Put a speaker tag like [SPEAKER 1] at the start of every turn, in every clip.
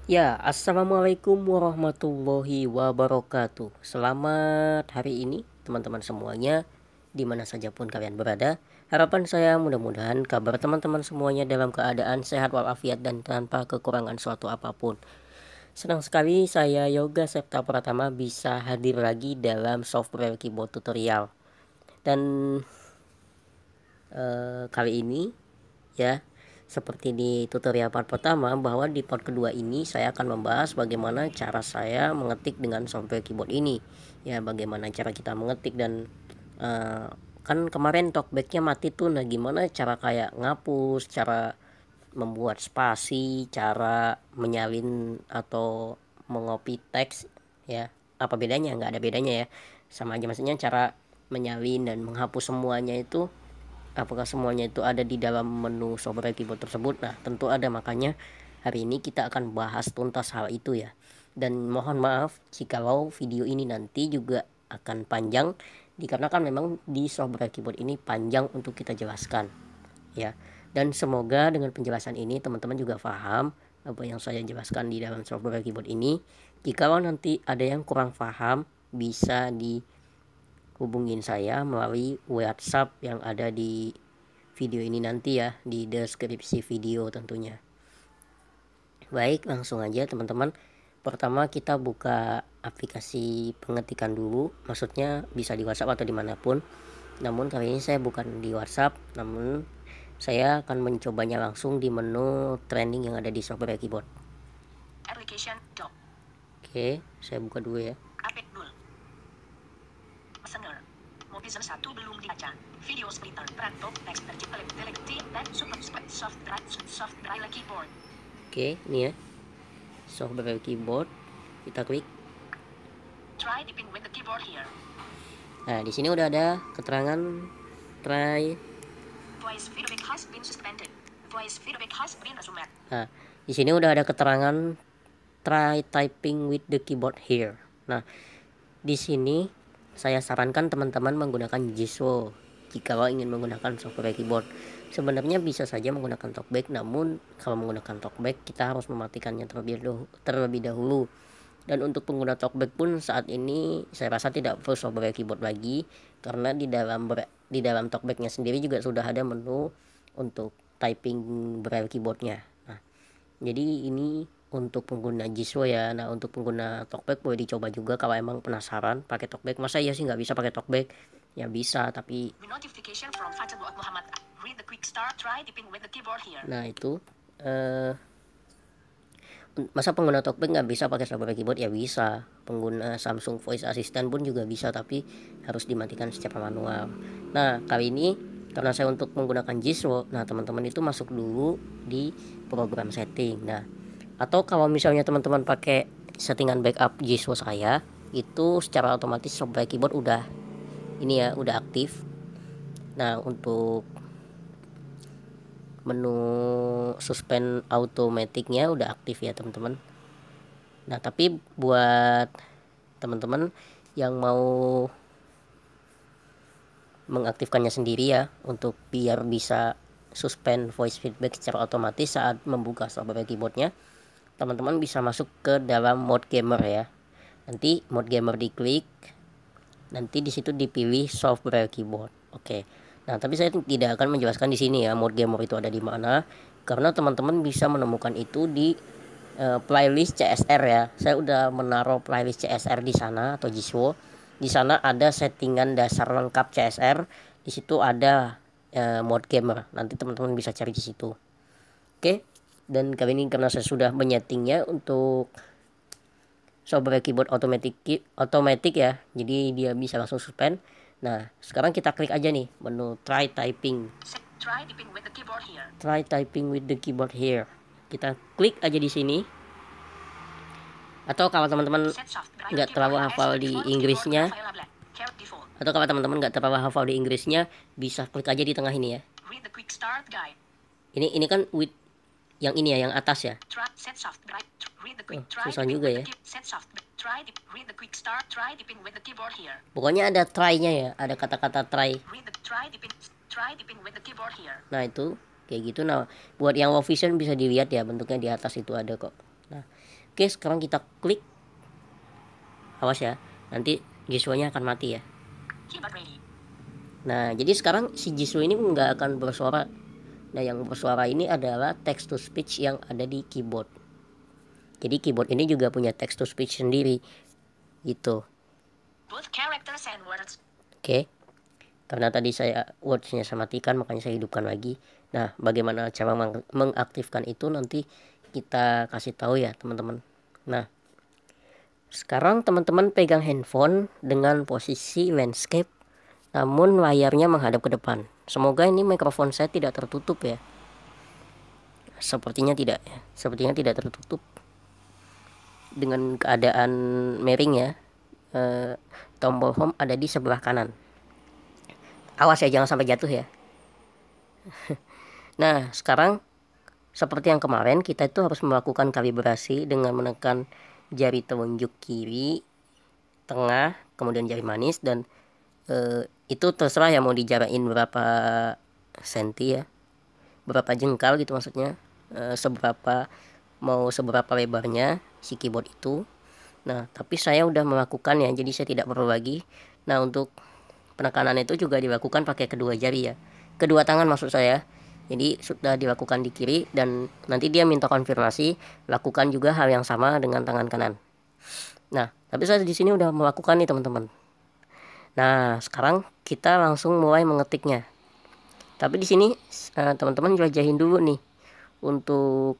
[SPEAKER 1] Ya, assalamualaikum warahmatullahi wabarakatuh. Selamat hari ini, teman-teman semuanya, di mana saja pun kalian berada. Harapan saya mudah-mudahan kabar teman-teman semuanya dalam keadaan sehat walafiat dan tanpa kekurangan suatu apapun. Senang sekali saya Yoga Septa Pratama bisa hadir lagi dalam software keyboard tutorial. Dan kali ini ya, seperti di tutorial part pertama, bahwa di part kedua ini saya akan membahas bagaimana cara saya mengetik dengan software keyboard ini. Ya, bagaimana cara kita mengetik dan kan kemarin talkbacknya mati tuh. Nah, gimana cara kayak ngapus, cara membuat spasi, cara menyalin atau mengopi teks ya. Apa bedanya? Nggak ada bedanya ya. Sama aja, maksudnya cara menyalin dan menghapus semuanya itu, apakah semuanya itu ada di dalam menu software keyboard tersebut? Nah, tentu ada, makanya hari ini kita akan bahas tuntas hal itu ya. Dan mohon maaf jikalau video ini nanti juga akan panjang, dikarenakan memang di software keyboard ini panjang untuk kita jelaskan ya. Dan semoga dengan penjelasan ini teman-teman juga paham apa yang saya jelaskan di dalam software keyboard ini. Jikalau nanti ada yang kurang paham, bisa di hubungin saya melalui WhatsApp yang ada di video ini nanti ya, di deskripsi video tentunya. Baik, langsung aja teman-teman. Pertama kita buka aplikasi pengetikan dulu, maksudnya bisa di WhatsApp atau dimanapun. Namun kali ini saya bukan di WhatsApp, namun saya akan mencobanya langsung di menu training yang ada di software keyboard.
[SPEAKER 2] Application doc.
[SPEAKER 1] Oke, saya buka dulu ya.
[SPEAKER 2] Apik dulu. Messenger. Mobizen 1 belum dibaca. Video splitter. Pranto. Text terjepit. Delete. Dan super soft drive. Soft drive keyboard.
[SPEAKER 1] Oke, ini ya. Software keyboard. Kita klik.
[SPEAKER 2] Try typing with the keyboard here.
[SPEAKER 1] Nah, di sini udah ada keterangan try.
[SPEAKER 2] Voice feedback has been suspended. Voice feedback has been resumed.
[SPEAKER 1] Nah, di sini udah ada keterangan try typing with the keyboard here. Nah, di sini saya sarankan teman-teman menggunakan Jisoo jika ingin menggunakan software keyboard. Sebenarnya bisa saja menggunakan talkback, namun kalau menggunakan talkback kita harus mematikannya terlebih dahulu. Dan untuk pengguna talkback pun saat ini saya rasa tidak perlu software keyboard lagi, karena di dalam talkbacknya sendiri juga sudah ada menu untuk typing braille keyboardnya. Nah, jadi ini untuk pengguna Jisoo ya. Nah, untuk pengguna talkback boleh dicoba juga kalau emang penasaran pakai talkback. Masa ya sih nggak bisa pakai talkback? Ya bisa, tapi
[SPEAKER 2] Notification from Fatul Muhammad. Read the quick start. Try typing with the keyboard here.
[SPEAKER 1] nah itu masa pengguna talkback nggak bisa pakai software keyboard? Ya bisa. Pengguna Samsung Voice Assistant pun juga bisa, tapi harus dimatikan secara manual. Nah, kali ini karena saya untuk menggunakan Jisoo, nah teman-teman itu masuk dulu di program setting. Nah, atau kalau misalnya teman-teman pakai settingan backup Jisoo saya, itu secara otomatis software keyboard udah ini ya, udah aktif. Nah, untuk menu suspend automaticnya udah aktif ya teman-teman. Nah, tapi buat teman-teman yang mau mengaktifkannya sendiri ya, untuk biar bisa suspend voice feedback secara otomatis saat membuka software keyboardnya, teman-teman bisa masuk ke dalam mode gamer ya. Nanti mode gamer diklik, nanti di situ dipilih software keyboard. Oke. Nah, tapi saya tidak akan menjelaskan di sini ya mode gamer itu ada di mana, karena teman-teman bisa menemukan itu di playlist CSR ya. Saya udah menaruh playlist CSR di sana atau Jisoo. Di sana ada settingan dasar lengkap CSR. Di situ ada mode gamer. Nanti teman-teman bisa cari di situ. Oke. Dan kali ini karena saya sudah menyetingnya untuk software keyboard otomatis ya. Jadi dia bisa langsung suspend. Nah, sekarang kita klik aja nih menu try typing.
[SPEAKER 2] Try typing with the keyboard here.
[SPEAKER 1] Try typing with the keyboard here. Kita klik aja di sini. Atau kalau teman-teman nggak terlalu hafal di Inggrisnya, bisa klik aja di tengah ini ya. Ini kan with yang ini ya, yang atas ya. Susah juga ya. Pokoknya ada try-nya ya, ada kata-kata try. Nah, itu kayak gitu. Nah, buat yang low vision bisa dilihat ya, bentuknya di atas itu ada kok. Nah, Oke, sekarang kita klik. Awas ya, nanti Jisoo-nya akan mati ya.
[SPEAKER 2] Keyboard ready.
[SPEAKER 1] Nah, jadi sekarang si Jisoo ini nggak akan bersuara. Nah, yang bersuara ini adalah text to speech yang ada di keyboard. Jadi keyboard ini juga punya text to speech sendiri gitu.
[SPEAKER 2] Both characters and words.
[SPEAKER 1] Oke. Karena tadi saya words-nya saya matikan, makanya saya hidupkan lagi. Nah, bagaimana cara mengaktifkan itu nanti kita kasih tahu ya, teman-teman. Nah, sekarang teman-teman pegang handphone dengan posisi landscape, namun layarnya menghadap ke depan. Semoga ini mikrofon saya tidak tertutup ya. Sepertinya tidak ya. Sepertinya tidak tertutup. Dengan keadaan miring ya. Tombol home ada di sebelah kanan. Awas ya, jangan sampai jatuh ya. Nah, sekarang seperti yang kemarin, kita itu harus melakukan kalibrasi dengan menekan jari telunjuk kiri, tengah, kemudian jari manis, dan itu terserah ya mau dijarain berapa senti ya, berapa jengkal gitu maksudnya, seberapa lebarnya si keyboard itu. Nah, tapi saya udah melakukan ya, jadi saya tidak perlu lagi. Nah, untuk penekanan itu juga dilakukan pakai kedua jari ya, kedua tangan maksud saya. Jadi sudah dilakukan di kiri, dan nanti dia minta konfirmasi, lakukan juga hal yang sama dengan tangan kanan. Nah, tapi saya di sini udah melakukan nih teman-teman. Nah, sekarang kita langsung mulai mengetiknya. Tapi di sini teman-teman jelajahin dulu nih untuk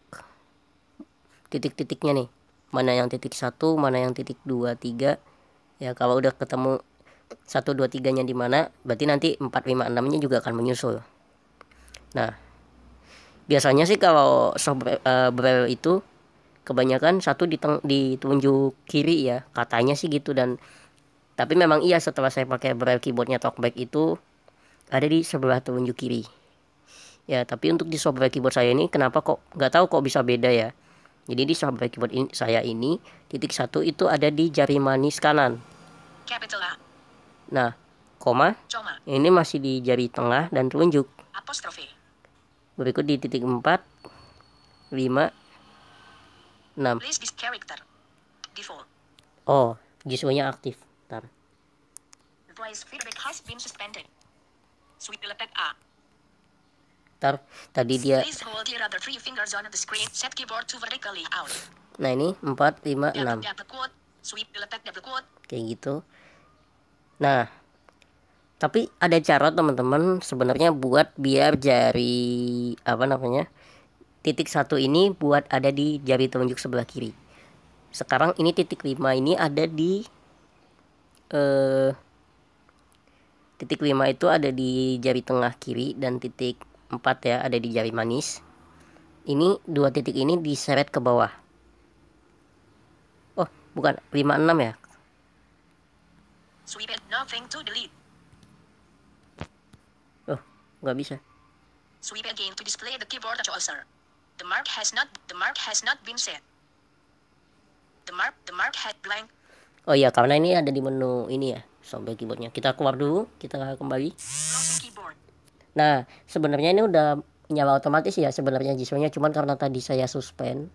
[SPEAKER 1] titik-titiknya nih. Mana yang titik 1, mana yang titik 2, 3. Ya, kalau udah ketemu 1, 2, 3-nya di mana, berarti nanti 4, 5, 6-nya juga akan menyusul. Nah, biasanya sih kalau braille itu kebanyakan satu di telunjuk kiri ya, katanya sih gitu. Dan tapi memang iya, setelah saya pakai braille keyboardnya Talkback itu ada di sebelah telunjuk kiri. Ya, tapi untuk di soft braille keyboard saya ini kenapa kok nggak tahu kok bisa beda ya. Jadi di soft braille keyboard saya ini titik 1 itu ada di jari manis kanan.
[SPEAKER 2] Capital A.
[SPEAKER 1] Nah, koma
[SPEAKER 2] Coma.
[SPEAKER 1] ini masih di jari tengah dan telunjuk.
[SPEAKER 2] Apostrofe.
[SPEAKER 1] Berikut di titik 4, 5, 6.
[SPEAKER 2] Place this character. Default.
[SPEAKER 1] Oh, Jisoo-nya aktif. Ntar.
[SPEAKER 2] Voice feedback has been suspended. Sweep elected A.
[SPEAKER 1] Ntar tadi dia.
[SPEAKER 2] Please hold your other three fingers on the screen. Set keyboard to vertically out.
[SPEAKER 1] Nah, ini 4, 5, 6.
[SPEAKER 2] Double quote. Sweep elected double quote.
[SPEAKER 1] Kayak gitu. Nah, tapi ada cara teman-teman sebenarnya buat biar jari titik 1 ini buat ada di jari telunjuk sebelah kiri. Sekarang ini titik 5 ini ada di titik 5 itu ada di jari tengah kiri, dan titik 4 ya ada di jari manis. Ini dua titik ini diseret ke bawah. Oh, bukan, 5, 6 ya.
[SPEAKER 2] Sweep it. Nothing to delete.
[SPEAKER 1] Oh, nggak bisa.
[SPEAKER 2] Sweep again to display the keyboard cursor. The mark has not been set. The mark had blank.
[SPEAKER 1] Oh iya, karena ini ada di menu ini ya, software keyboardnya. Kita keluar dulu, kita kembali.
[SPEAKER 2] Closing keyboard.
[SPEAKER 1] Nah, sebenarnya ini udah nyala otomatis ya sebenarnya Jisoo-nya, cuman karena tadi saya suspend,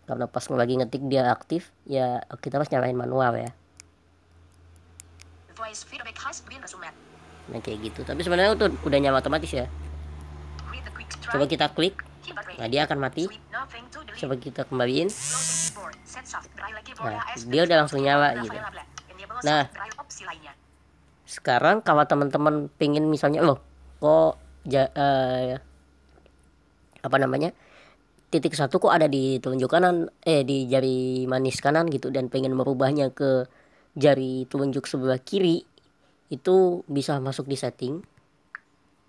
[SPEAKER 1] karena pas lagi ngetik dia aktif, ya kita harus nyalain manual ya.
[SPEAKER 2] Voice feedback has been resumed.
[SPEAKER 1] Nah, kayak gitu. Tapi sebenarnya udah nyala otomatis ya.
[SPEAKER 2] Read the quick try.
[SPEAKER 1] Coba kita klik.
[SPEAKER 2] Keyboard ready.
[SPEAKER 1] Nah, dia akan mati.
[SPEAKER 2] Sweep nothing to delete.
[SPEAKER 1] Coba kita kembaliin.
[SPEAKER 2] Closing keyboard. Set soft braille keyboard
[SPEAKER 1] Nah,
[SPEAKER 2] AS.
[SPEAKER 1] dia udah langsung nyala gitu.
[SPEAKER 2] Enable
[SPEAKER 1] Nah.
[SPEAKER 2] soft braille opsi lainnya.
[SPEAKER 1] Sekarang kalau teman-teman pengen misalnya kok titik 1 kok ada di telunjuk kanan, di jari manis kanan gitu, dan pengen merubahnya ke jari telunjuk sebelah kiri, itu bisa masuk di setting.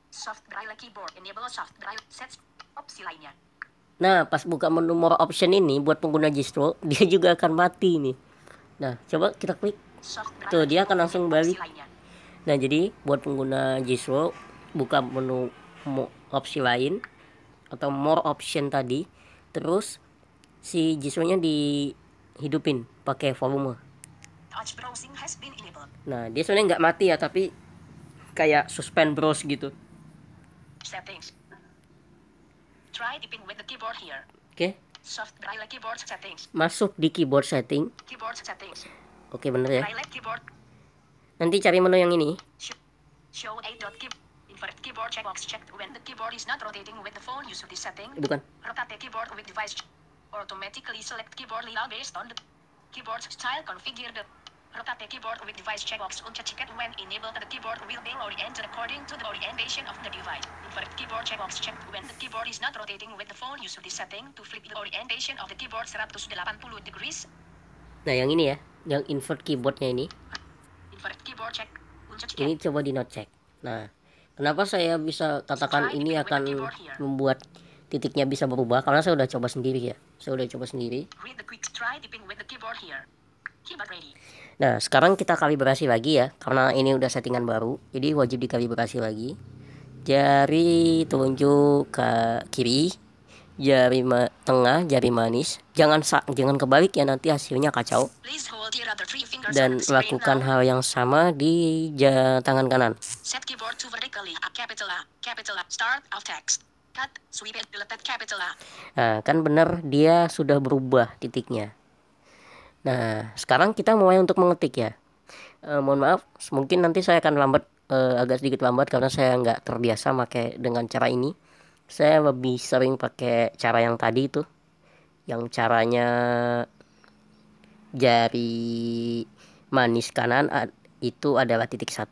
[SPEAKER 2] Soft braille keyboard. Enable soft braille. Set opsi lainnya.
[SPEAKER 1] Nah, pas buka menu more option ini buat pengguna Jisoo, dia juga akan mati nih. Nah, coba kita klik.
[SPEAKER 2] Soft braille
[SPEAKER 1] Tuh, dia akan
[SPEAKER 2] keyboard.
[SPEAKER 1] langsung
[SPEAKER 2] Opsi
[SPEAKER 1] balik.
[SPEAKER 2] lainnya.
[SPEAKER 1] Nah, jadi buat pengguna Jisoo, buka menu opsi lain atau more option tadi, terus si Jisoo-nya dihidupin pakai volume.
[SPEAKER 2] Touch browsing has been enabled.
[SPEAKER 1] Nah, dia sebenarnya nggak mati ya, tapi kayak suspend browse gitu.
[SPEAKER 2] Settings. Try typing with the keyboard here.
[SPEAKER 1] Oke,
[SPEAKER 2] Soft Braille keyboard settings.
[SPEAKER 1] Masuk di keyboard setting.
[SPEAKER 2] Keyboard settings.
[SPEAKER 1] Oke, bener ya.
[SPEAKER 2] Braille keyboard.
[SPEAKER 1] Nanti cari menu yang ini.
[SPEAKER 2] Show a dot key. Invert keyboard checkbox checked when the keyboard is not rotating with the phone. Use this setting.
[SPEAKER 1] Bukan.
[SPEAKER 2] Rotate keyboard with device. Automatically select keyboard layout based on the keyboard style. Configure the rotate keyboard with device checkbox unchecked when enabled. The keyboard will be oriented according to the orientation of the device. Invert keyboard checkbox checked when the keyboard is not rotating with the phone. Use this setting to flip the orientation of the keyboard 180 degrees.
[SPEAKER 1] Nah, yang ini ya, yang invert keyboardnya ini.
[SPEAKER 2] Invert keyboard check. Unchecked.
[SPEAKER 1] Ini coba di note check. Nah, kenapa saya bisa katakan ini akan membuat titiknya bisa berubah? Karena saya udah coba sendiri ya. Saya udah coba sendiri.
[SPEAKER 2] Read the quick try typing with the keyboard here. Keyboard ready.
[SPEAKER 1] Nah, sekarang kita kalibrasi lagi ya, karena ini udah settingan baru, jadi wajib dikalibrasi lagi. Jari telunjuk ke kiri, jari tengah, jari manis. Jangan kebalik ya, nanti hasilnya kacau.
[SPEAKER 2] Please hold your other three fingers
[SPEAKER 1] Dan
[SPEAKER 2] on the screen
[SPEAKER 1] lakukan
[SPEAKER 2] now.
[SPEAKER 1] hal yang sama di tangan kanan.
[SPEAKER 2] Set keyboard to vertically. Capital A. Start of text. Cut. Sweep it. Delete capital A.
[SPEAKER 1] Nah, kan bener dia sudah berubah titiknya. Nah, sekarang kita mulai untuk mengetik ya. Mohon maaf, mungkin nanti saya akan lambat, agak sedikit lambat karena saya nggak terbiasa pakai dengan cara ini. Saya lebih sering pakai cara yang tadi itu, yang caranya jari manis kanan itu adalah titik 1.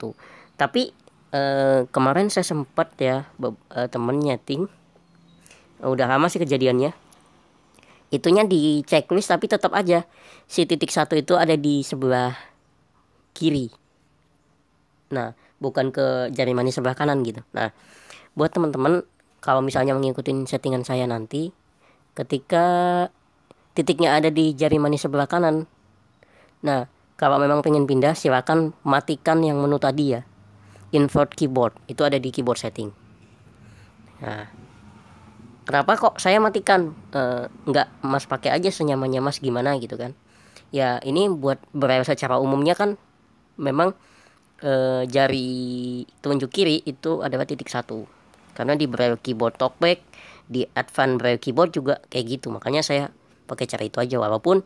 [SPEAKER 1] Tapi kemarin saya sempat ya temen nyeting, udah lama sih kejadiannya. Itunya di checklist tapi tetap aja si titik 1 itu ada di sebelah kiri. Nah, bukan ke jari manis sebelah kanan gitu. Nah, buat teman-teman kalau misalnya mengikuti settingan saya nanti, ketika titiknya ada di jari manis sebelah kanan, nah kalau memang pengen pindah silakan matikan yang menu tadi ya, invert keyboard, itu ada di keyboard setting. Nah, kenapa kok saya matikan? Nggak mas pakai aja senyamannya mas, gimana gitu kan? Ya ini buat braille secara umumnya kan memang jari telunjuk kiri itu adalah titik 1. Karena di braille keyboard talkback, di advance braille keyboard juga kayak gitu. Makanya saya pakai cara itu aja, walaupun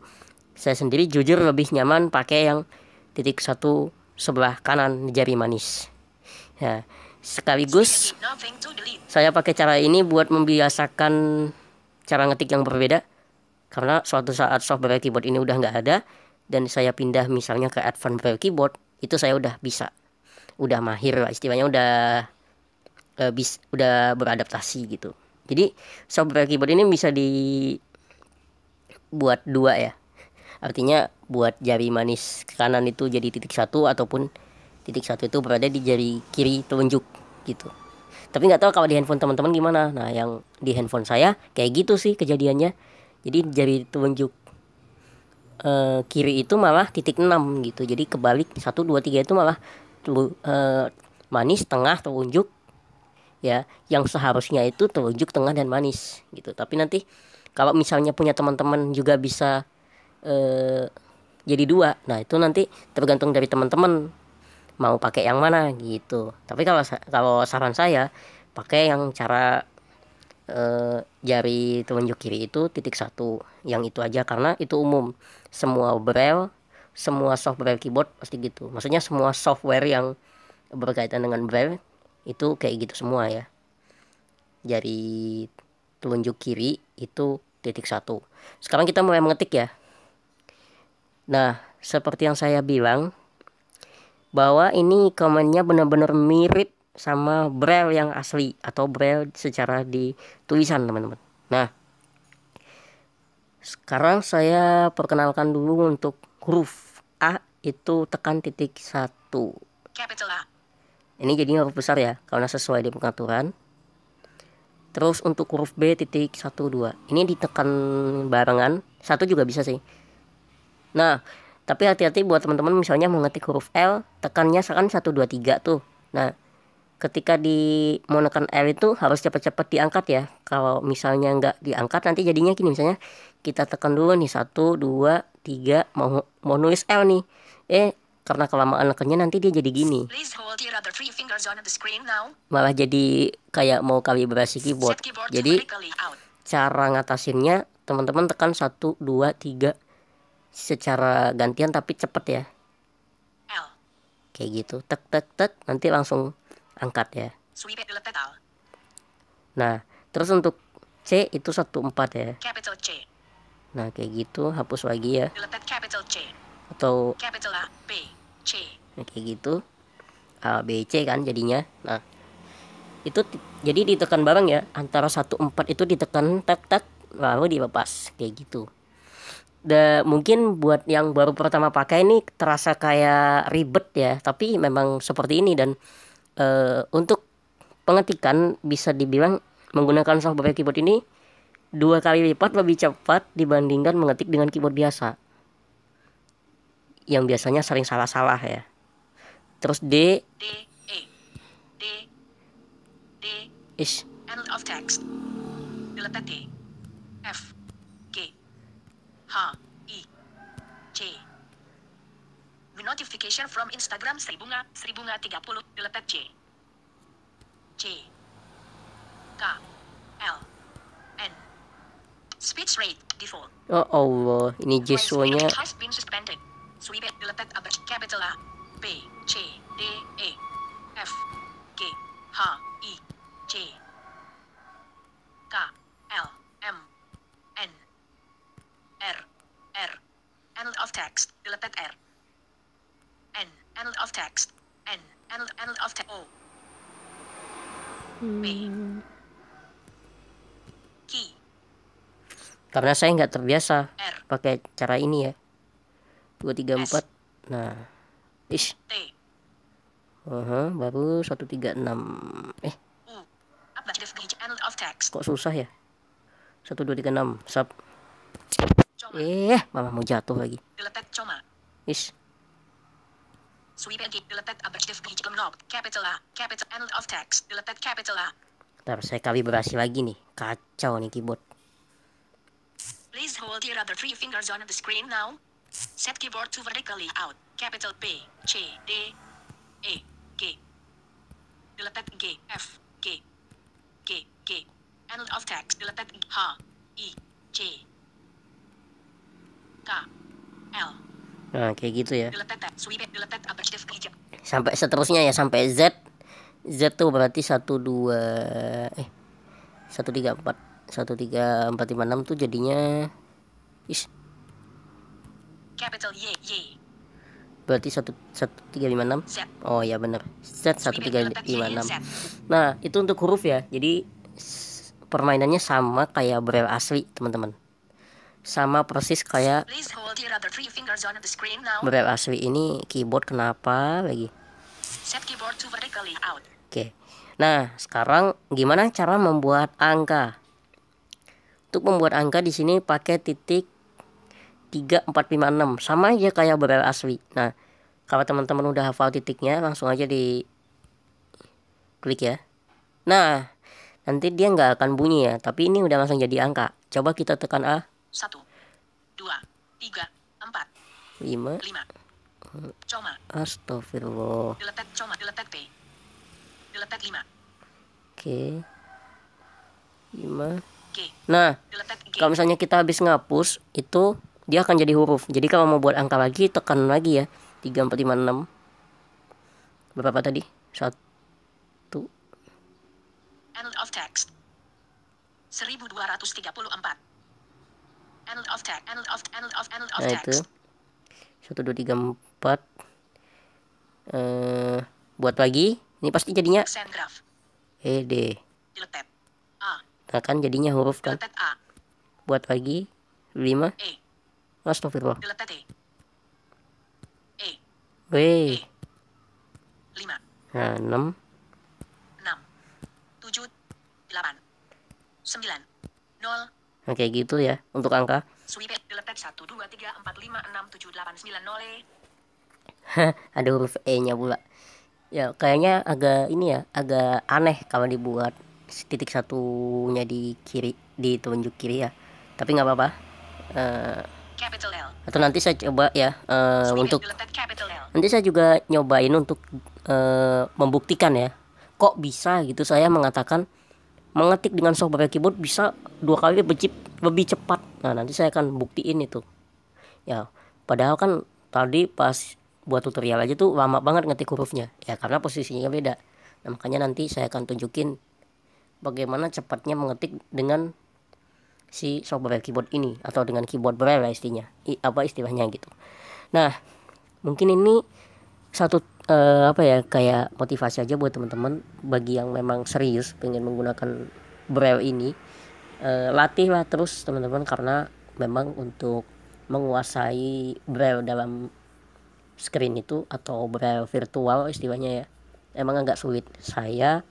[SPEAKER 1] saya sendiri jujur lebih nyaman pakai yang titik 1 sebelah kanan jari manis. Ya, sekaligus saya pakai cara ini buat membiasakan cara ngetik yang berbeda. Karena suatu saat soft braille keyboard ini udah nggak ada dan saya pindah misalnya ke advance braille keyboard, itu saya udah bisa, udah mahir lah istilahnya, udah beradaptasi gitu. Jadi soft braille keyboard ini bisa dibuat 2 ya. Artinya buat jari manis kanan itu jadi titik 1 ataupun titik 1 itu berada di jari kiri telunjuk gitu. Tapi nggak tahu kalau di handphone teman-teman gimana. Nah, yang di handphone saya kayak gitu sih kejadiannya. Jadi jari telunjuk kiri itu malah titik 6 gitu. Jadi kebalik 1, 2, 3 itu malah manis, tengah, telunjuk ya. Yang seharusnya itu telunjuk, tengah, dan manis gitu. Tapi nanti kalau misalnya punya teman-teman juga bisa jadi 2. Nah, itu nanti tergantung dari teman-teman mau pakai yang mana gitu. Tapi kalau saran saya pakai yang cara jari telunjuk kiri itu titik 1, yang itu aja, karena itu umum. Semua braille, semua soft braille keyboard pasti gitu. Maksudnya semua software yang berkaitan dengan braille itu kayak gitu semua ya. Jari telunjuk kiri itu titik 1. Sekarang kita mulai mengetik ya. Nah, seperti yang saya bilang, bahwa ini komennya benar-benar mirip sama braille yang asli atau braille secara di tulisan teman-teman. Nah, sekarang saya perkenalkan dulu untuk huruf A itu tekan titik 1.
[SPEAKER 2] Capital A.
[SPEAKER 1] Ini jadi huruf besar ya, karena sesuai di pengaturan. Terus untuk huruf B titik 1, 2. Ini ditekan barengan, 1 juga bisa sih. Nah, tapi hati-hati buat teman-teman misalnya mau ngetik huruf L, tekannya kan 1, 2, 3 tuh. Nah, ketika mau nekan L itu harus cepat-cepat diangkat ya. Kalau misalnya nggak diangkat nanti jadinya gini, misalnya kita tekan dulu nih 1, 2, 3, mau nulis L nih. Karena kelamaan nekannya nanti dia jadi gini.
[SPEAKER 2] Please hold your other three fingers on the screen now.
[SPEAKER 1] Malah jadi kayak mau kalibrasi keyboard.
[SPEAKER 2] Set keyboard to
[SPEAKER 1] Jadi
[SPEAKER 2] vertically out.
[SPEAKER 1] cara ngatasinnya teman-teman tekan 1, 2, 3 secara gantian tapi cepet ya.
[SPEAKER 2] L.
[SPEAKER 1] Kayak gitu. Tek tek tek, nanti langsung angkat ya.
[SPEAKER 2] Sweep it diletet L.
[SPEAKER 1] Nah, terus untuk C itu 1/4 ya.
[SPEAKER 2] Capital C.
[SPEAKER 1] Nah, kayak gitu, hapus lagi ya.
[SPEAKER 2] Diletet capital C.
[SPEAKER 1] Atau
[SPEAKER 2] Capital A, B, C.
[SPEAKER 1] kayak gitu. A, B, C kan jadinya. Nah, itu jadi ditekan bareng ya. Antara 1/4 itu ditekan tak tak, lalu dilepas kayak gitu. Mungkin buat yang baru pertama pakai ini terasa kayak ribet ya, tapi memang seperti ini. Dan untuk pengetikan bisa dibilang menggunakan software keyboard ini 2 kali lipat lebih cepat dibandingkan mengetik dengan keyboard biasa yang biasanya sering salah-salah ya. Terus D,
[SPEAKER 2] D, E. D, D.
[SPEAKER 1] is
[SPEAKER 2] End of text. Diletet D. F, G, H, I, J. Notification from Instagram Sri Bunga 30. Diletet J. J. K, L, N. Speech rate default.
[SPEAKER 1] oh Allah, ini Jeswonya
[SPEAKER 2] Has been suspended. Sweep it diletet A, capital A, B, C, D, E, F, G, H, I, J, K, L, M, N, R, R. End of text. Diletet R. N. End of text. N. End of text. O. B. Key.
[SPEAKER 1] karena saya nggak terbiasa
[SPEAKER 2] R.
[SPEAKER 1] pakai cara ini ya. 2, 3, 4. Nah, is
[SPEAKER 2] T.
[SPEAKER 1] baru 1, 3, 6.
[SPEAKER 2] U. Abjad end of text.
[SPEAKER 1] Kok susah ya? 1, 2, 3, 6. Sub.
[SPEAKER 2] Coma.
[SPEAKER 1] Malah mau jatuh lagi.
[SPEAKER 2] Diletet coma.
[SPEAKER 1] Is
[SPEAKER 2] Sweep and diletet abjad knob. Capital A. Capital end of text. Diletet capital A.
[SPEAKER 1] Ntar saya kalibrasi lagi nih. Kacau nih keyboard.
[SPEAKER 2] Please hold your other 3 fingers on the screen now. Set keyboard to vertically out. Capital B, C, D, E, G. Diletet G, F, G, G, G. End of text. Diletet H, I, J, K, L.
[SPEAKER 1] Nah, kayak gitu ya.
[SPEAKER 2] Diletet sweep it. Diletet abjad hijab.
[SPEAKER 1] Sampai seterusnya ya, sampai Z. Z tuh berarti 1, 2, 1, 3, 4. 1, 3, 4, 5, 6 tuh jadinya is
[SPEAKER 2] Capital Y, Y.
[SPEAKER 1] berarti 1, 3, 5, 6.
[SPEAKER 2] Z.
[SPEAKER 1] Oh ya benar. Z 1, 3, 5, 6. Nah, itu untuk huruf ya. Jadi permainannya sama kayak braille asli, teman-teman. Sama persis kayak
[SPEAKER 2] Please hold your other 3 fingers on the screen now.
[SPEAKER 1] braille asli. Ini keyboard kenapa lagi?
[SPEAKER 2] Set keyboard to vertically out.
[SPEAKER 1] Oke. Nah, sekarang gimana cara membuat angka? Untuk membuat angka di sini pakai titik 3, 4, 5, 6. Sama aja kayak braille asli. Nah, kalau teman-teman udah hafal titiknya, langsung aja di klik ya. Nah, nanti dia nggak akan bunyi ya, tapi ini udah langsung jadi angka. Coba kita tekan A.
[SPEAKER 2] 1, 2, 3, 4,
[SPEAKER 1] 5.
[SPEAKER 2] 5. Coma.
[SPEAKER 1] Astagfirullah.
[SPEAKER 2] Diletet coma. Diletet P. Diletet 5.
[SPEAKER 1] Oke. 5.
[SPEAKER 2] G.
[SPEAKER 1] Nah,
[SPEAKER 2] Diletet G.
[SPEAKER 1] kalau misalnya kita habis ngapus, itu dia akan jadi huruf. Jadi kalau mau buat angka lagi, tekan lagi ya. 3, 4, 5, 6. Berapa tadi? 1.
[SPEAKER 2] End of text. 1234. End of text. End of
[SPEAKER 1] Nah, itu.
[SPEAKER 2] text.
[SPEAKER 1] 1, 2, 3, 4. Buat lagi. Ini pasti jadinya
[SPEAKER 2] Send graph.
[SPEAKER 1] D.
[SPEAKER 2] Diletet A.
[SPEAKER 1] Nah, kan jadinya huruf kan.
[SPEAKER 2] Diletet A.
[SPEAKER 1] Buat lagi 5.
[SPEAKER 2] E.
[SPEAKER 1] Astagfirullah.
[SPEAKER 2] Diletet E. E.
[SPEAKER 1] Weh.
[SPEAKER 2] 5.
[SPEAKER 1] Nah, 6.
[SPEAKER 2] 6. 7. 8. 9. 0.
[SPEAKER 1] Nah, kayak gitu ya untuk angka.
[SPEAKER 2] Sweep it. Diletet 1, 2, 3, 4, 5, 6, 7, 8, 9, 0.
[SPEAKER 1] Ada huruf E-nya pula. Ya, kayaknya agak ini ya, agak aneh kalau dibuat titik satunya di kiri, di telunjuk kiri ya. Tapi nggak apa-apa.
[SPEAKER 2] Capital L.
[SPEAKER 1] Atau nanti saya coba ya
[SPEAKER 2] Sweep
[SPEAKER 1] untuk
[SPEAKER 2] it. Diletet capital L.
[SPEAKER 1] nanti saya juga nyobain untuk membuktikan ya. Kok bisa gitu saya mengatakan mengetik dengan software keyboard bisa 2 kali lebih cepat. Nah, nanti saya akan buktiin itu. Ya, padahal kan tadi pas buat tutorial aja tuh lama banget ngetik hurufnya. Ya, karena posisinya beda. Nah, makanya nanti saya akan tunjukin bagaimana cepatnya mengetik dengan si software keyboard ini atau dengan keyboard braille istilahnya gitu. Nah, mungkin ini satu apa ya, kayak motivasi aja buat teman-teman bagi yang memang serius pengen menggunakan braille ini. Latihlah terus teman-teman, karena memang untuk menguasai braille dalam screen itu atau braille virtual istilahnya ya, emang agak sulit. Saya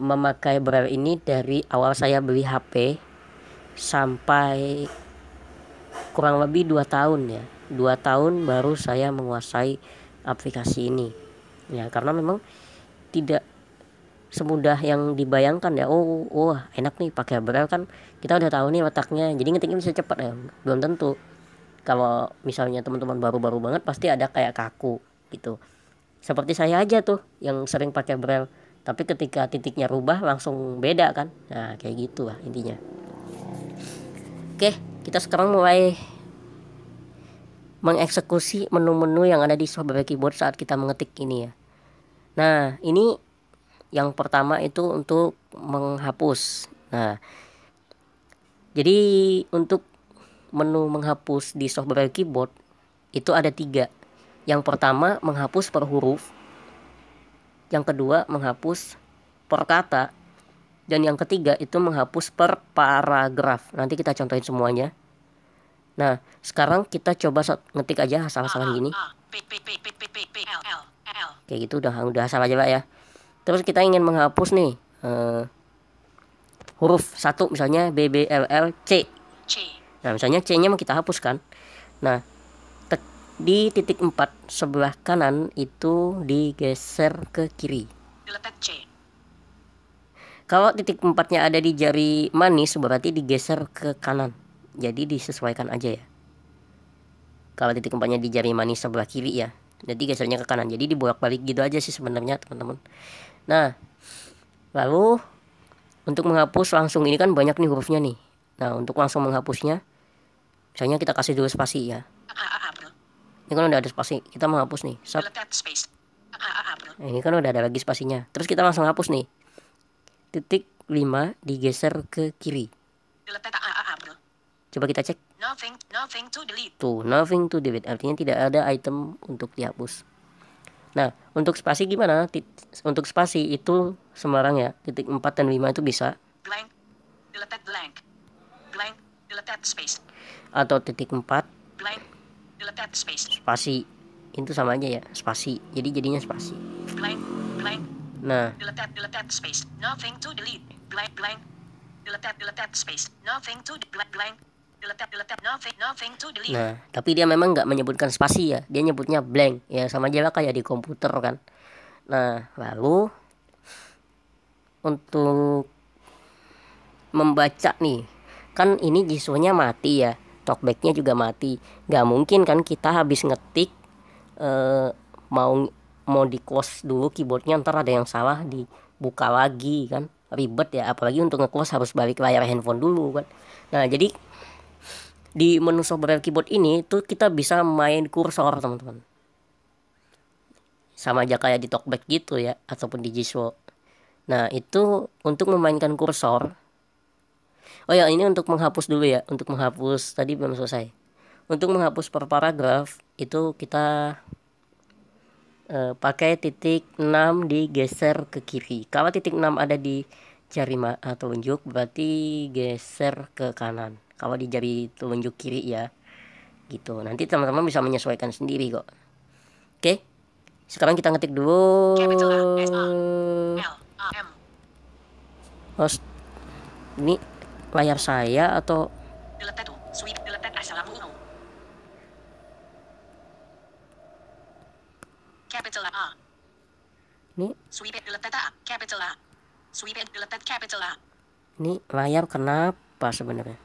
[SPEAKER 1] memakai braille ini dari awal saya beli HP sampai kurang lebih 2 tahun ya. 2 tahun baru saya menguasai aplikasi ini. Ya, karena memang tidak semudah yang dibayangkan ya. Wah, enak nih pakai braille kan, kita udah tahu nih letaknya, jadi ngetiknya bisa cepat ya. Belum tentu. Kalau misalnya teman-teman baru-baru banget pasti ada kayak kaku gitu. Seperti saya aja tuh yang sering pakai braille, tapi ketika titiknya rubah langsung beda kan. Nah, kayak gitu lah intinya. Oke, kita sekarang mulai mengeksekusi menu-menu yang ada di software keyboard saat kita mengetik ini ya. Nah, ini yang pertama itu untuk menghapus. Nah, jadi untuk menu menghapus di software keyboard itu ada 3. Yang pertama menghapus per huruf, yang kedua menghapus per kata, dan yang ketiga itu menghapus per paragraf. Nanti kita contohin semuanya. Nah, sekarang kita coba ngetik aja asal-asalan gini. Kayak gitu udah asal aja Pak ya. Terus kita ingin menghapus nih huruf 1 misalnya BBLL C. Nah, misalnya C-nya mau kita hapus kan. Nah, di titik 4 sebelah kanan itu digeser ke kiri. Kalau titik 4-nya ada di jari manis berarti digeser ke kanan. Jadi disesuaikan aja ya. Kalau titik 4-nya di jari manis sebelah kiri ya, jadi gesernya ke kanan. Jadi dibolak-balik gitu aja sih sebenarnya teman-teman. Nah, lalu untuk menghapus langsung, ini kan banyak nih hurufnya nih. Nah, untuk langsung menghapusnya, misalnya kita kasih dulu spasi ya. Ini kan udah ada spasi, kita menghapus nih. Nah, ini kan udah ada lagi spasinya. Terus kita langsung hapus nih. Titik 5 digeser ke kiri. Coba kita cek.
[SPEAKER 2] Nothing to delete.
[SPEAKER 1] Tuh, nothing to delete. Artinya tidak ada item untuk dihapus. Nah, untuk spasi gimana? Untuk spasi itu sembarang ya. Titik 4 dan 5 itu bisa.
[SPEAKER 2] Blank. Deleted blank. Blank. Deleted space.
[SPEAKER 1] Atau titik 4.
[SPEAKER 2] Blank. Deleted space.
[SPEAKER 1] Spasi. Itu sama aja ya, spasi. Jadi jadinya spasi.
[SPEAKER 2] Blank. Blank.
[SPEAKER 1] Nah.
[SPEAKER 2] Deleted space. Nothing to delete. Blank. Blank. Deleted space. Nothing to blank. Blank. Deleted nothing to delete.
[SPEAKER 1] Nah, tapi dia memang nggak menyebutkan spasi ya, dia nyebutnya blank ya, sama aja lah kayak di komputer kan. Nah, lalu untuk membaca nih, kan ini jisunya mati ya, talkbacknya juga mati. Nggak mungkin kan kita habis ngetik mau di close dulu keyboardnya, ntar ada yang salah dibuka lagi kan, ribet ya. Apalagi untuk nge-close harus balik layar handphone dulu kan. Nah, jadi di menu software keyboard ini tuh kita bisa main kursor teman-teman. Sama aja kayak di talkback gitu ya, ataupun di Jiswo. Nah, itu untuk memainkan kursor. Oh ya, ini untuk menghapus dulu ya. Untuk menghapus tadi belum selesai. Untuk menghapus per paragraf itu kita pakai titik 6 digeser ke kiri. Kalau titik 6 ada di jari telunjuk berarti geser ke kanan. Kalau di jari telunjuk kiri ya, gitu. Nanti teman-teman bisa menyesuaikan sendiri kok. Oke, sekarang kita ngetik dulu. Ini layar saya atau
[SPEAKER 2] capital A.
[SPEAKER 1] Ini
[SPEAKER 2] Sweep it deleted A. Capital A. Sweep it deleted capital A.
[SPEAKER 1] Ini layar kenapa sebenarnya?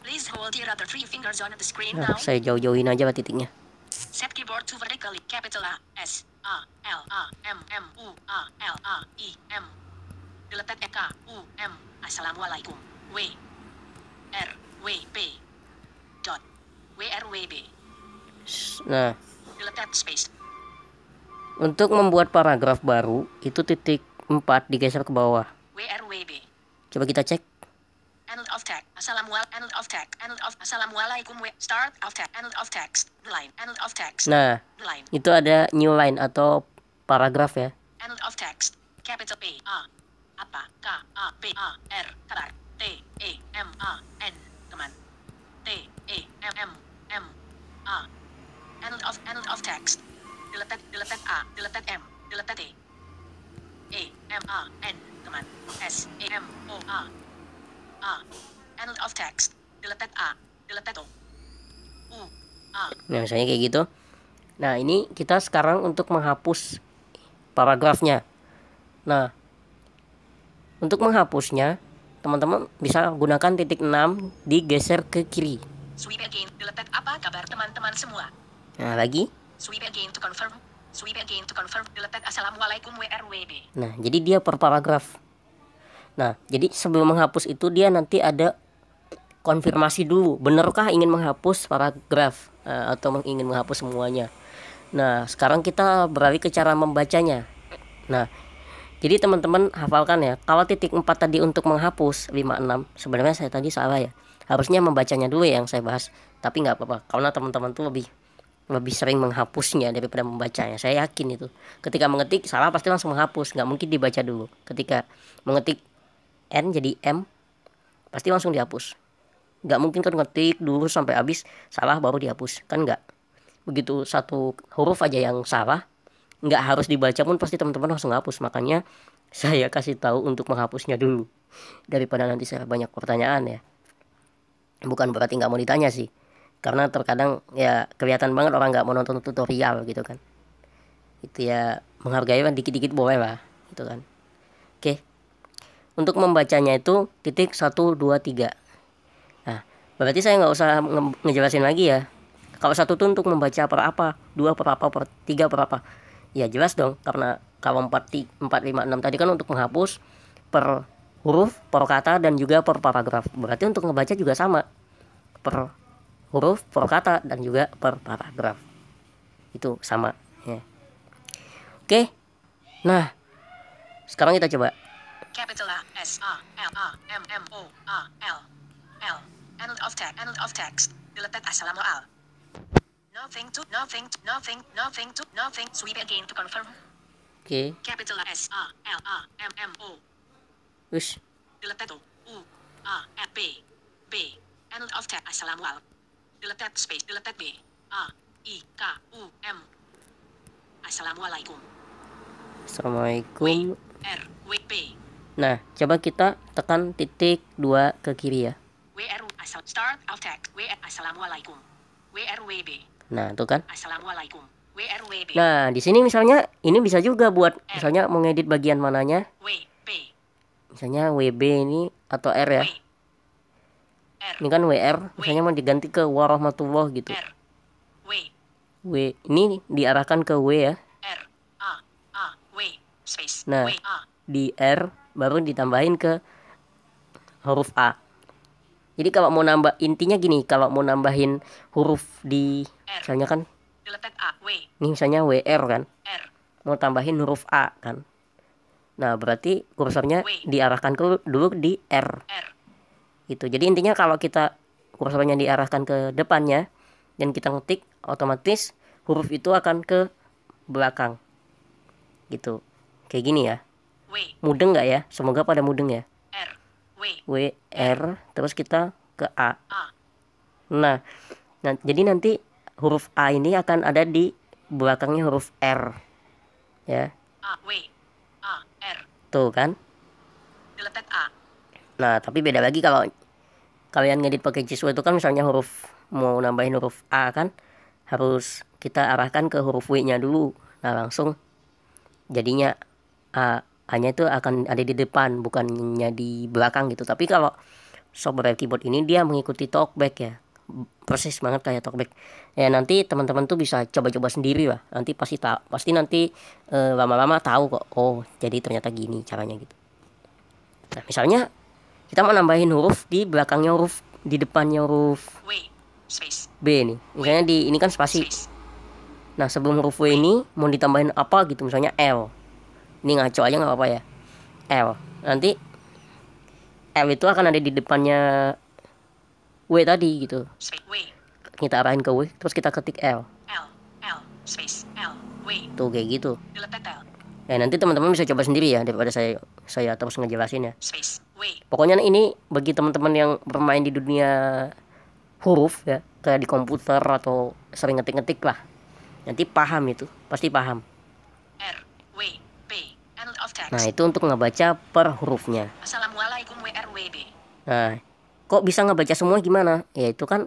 [SPEAKER 2] Please hold your other 3 fingers on the screen
[SPEAKER 1] Nah,
[SPEAKER 2] now.
[SPEAKER 1] saya jauh-jauhin aja lah titiknya.
[SPEAKER 2] Set keyboard to vertically. Capital A S A L A M M U A L A I M. Delete K U M. Assalamualaikum. W R W B. Dot. W R W B.
[SPEAKER 1] Nah,
[SPEAKER 2] Delete space.
[SPEAKER 1] untuk membuat paragraf baru itu titik 4 digeser ke bawah.
[SPEAKER 2] W R W B.
[SPEAKER 1] Coba kita cek.
[SPEAKER 2] End of text. End of text. End of Assalamualaikum. Start of text. End of text. Line. End of text.
[SPEAKER 1] Nah,
[SPEAKER 2] Line.
[SPEAKER 1] itu ada new line atau paragraf ya.
[SPEAKER 2] End of text. Capital P A. Apa? K A P A R. Karar. T E M A N. Teman. T E M M M A. End of text. Delete A. Delete M. Delete T. E M A N. Teman. S E M O A. A. End of text. Delete A. Delete O. U. A.
[SPEAKER 1] Nah, misalnya kayak gitu. Nah, ini kita sekarang untuk menghapus paragrafnya. Nah, untuk menghapusnya, teman-teman bisa gunakan titik 6 digeser ke kiri.
[SPEAKER 2] Sweep again. Delete apa kabar teman-teman semua?
[SPEAKER 1] Nah, lagi.
[SPEAKER 2] Sweep again to confirm. Sweep again to confirm. Delete Assalamualaikum WRWB.
[SPEAKER 1] Nah, jadi dia per paragraf. Nah, jadi sebelum menghapus itu dia nanti ada konfirmasi dulu, benarkah ingin menghapus paragraf atau ingin menghapus semuanya. Nah, sekarang kita beralih ke cara membacanya. Nah, jadi teman-teman hafalkan ya, kalau titik 4 tadi untuk menghapus 56, sebenarnya saya tadi salah ya. Harusnya membacanya dulu yang saya bahas, tapi nggak apa-apa karena teman-teman tuh lebih sering menghapusnya daripada membacanya. Saya yakin itu. Ketika mengetik salah pasti langsung menghapus, nggak mungkin dibaca dulu. Ketika mengetik N jadi M pasti langsung dihapus. Nggak mungkin kan ngetik dulu sampai habis salah baru dihapus, kan nggak. Begitu satu huruf aja yang salah nggak harus dibaca pun pasti teman-teman langsung hapus. Makanya saya kasih tahu untuk menghapusnya dulu daripada nanti saya banyak pertanyaan ya. Bukan berarti nggak mau ditanya sih, karena terkadang ya kelihatan banget orang nggak mau nonton tutorial gitu kan. Itu ya menghargai kan, dikit-dikit boleh lah gitu kan. Oke, untuk membacanya itu titik 1, 2, 3. Nah, berarti saya nggak usah ngejelasin lagi ya. Kalau 1 tuh untuk membaca per apa, 2 per apa, per 3 per apa. Ya jelas dong, karena kalau 4, 5, 6 tadi kan untuk menghapus per huruf, per kata, dan juga per paragraf. Berarti untuk ngebaca juga sama, per huruf, per kata, dan juga per paragraf. Itu sama ya. Oke, nah sekarang kita coba.
[SPEAKER 2] Capital A S A L A M M O A L L. End of text. End of text. Delete Assalamualaikum. Nothing to. Sweep again to confirm.
[SPEAKER 1] Oke,
[SPEAKER 2] Capital A S A L A M M O.
[SPEAKER 1] wis.
[SPEAKER 2] Delete to. U A L B B. End of text. Assalamualaikum. Delete space. Delete B A I K U M. Assalamualaikum.
[SPEAKER 1] Assalamualaikum.
[SPEAKER 2] R W B.
[SPEAKER 1] Nah, coba kita tekan titik 2 ke kiri ya.
[SPEAKER 2] WR asal start of text. WR Assalamualaikum. WRWB.
[SPEAKER 1] Nah, tuh kan.
[SPEAKER 2] Assalamualaikum. WRWB.
[SPEAKER 1] Nah, di sini misalnya ini bisa juga buat misalnya mengedit bagian mananya.
[SPEAKER 2] WB.
[SPEAKER 1] Misalnya WB ini atau R ya.
[SPEAKER 2] R
[SPEAKER 1] Ini kan WR, misalnya mau diganti ke warahmatullah gitu.
[SPEAKER 2] R W
[SPEAKER 1] W ini diarahkan ke W ya.
[SPEAKER 2] R A A W space
[SPEAKER 1] Nah,
[SPEAKER 2] W A.
[SPEAKER 1] di R baru ditambahin ke huruf A. Jadi kalau mau nambah, intinya gini, kalau mau nambahin huruf di misalnya kan
[SPEAKER 2] Delete A W
[SPEAKER 1] ini misalnya WR kan,
[SPEAKER 2] R
[SPEAKER 1] mau tambahin huruf A kan. Nah, berarti kursornya diarahkan ke dulu di R.
[SPEAKER 2] R
[SPEAKER 1] Gitu. Jadi intinya kalau kita kursornya diarahkan ke depannya dan kita ngetik, otomatis huruf itu akan ke belakang. Gitu. Kayak gini ya.
[SPEAKER 2] W
[SPEAKER 1] Mudeng nggak ya? Semoga pada mudeng ya.
[SPEAKER 2] R W
[SPEAKER 1] W R terus kita ke A.
[SPEAKER 2] A.
[SPEAKER 1] Nah, jadi nanti huruf A ini akan ada di belakangnya huruf R. Ya.
[SPEAKER 2] A W A R.
[SPEAKER 1] Tuh kan?
[SPEAKER 2] Delete A.
[SPEAKER 1] Nah, tapi beda lagi kalau kalian ngedit pakai Jisoo itu kan misalnya huruf mau nambahin huruf A kan harus kita arahkan ke huruf W-nya dulu. Nah, langsung jadinya A-nya itu akan ada di depan, bukannya di belakang gitu. Tapi kalau software keyboard ini dia mengikuti talkback ya. persis banget kayak talkback. Ya nanti teman-teman tuh bisa coba-coba sendiri lah. Nanti pasti nanti lama-lama tahu kok. Oh, jadi ternyata gini caranya gitu. Nah, misalnya kita mau nambahin huruf di belakangnya huruf, di depannya huruf
[SPEAKER 2] W. Space.
[SPEAKER 1] B nih. Misalnya di ini kan spasi.
[SPEAKER 2] Space.
[SPEAKER 1] Nah, sebelum huruf W ini mau ditambahin apa gitu, misalnya L. Ini ngaco aja nggak apa-apa ya. L. Nanti L itu akan ada di depannya W tadi gitu.
[SPEAKER 2] Space. W.
[SPEAKER 1] Kita arahin ke W, terus kita ketik L.
[SPEAKER 2] L. L. Space. L. W.
[SPEAKER 1] Tuh kayak gitu.
[SPEAKER 2] Delete L.
[SPEAKER 1] Ya nanti teman-teman bisa coba sendiri ya daripada saya terus ngejelasin ya.
[SPEAKER 2] Space. W.
[SPEAKER 1] Pokoknya ini bagi teman-teman yang bermain di dunia huruf ya, kayak di komputer atau sering ngetik-ngetik lah. Nanti paham itu, pasti paham.
[SPEAKER 2] R. W. B. End of text.
[SPEAKER 1] Nah, itu untuk ngebaca per hurufnya.
[SPEAKER 2] Assalamualaikum WRWB.
[SPEAKER 1] Nah, kok bisa ngebaca semua gimana? Ya itu kan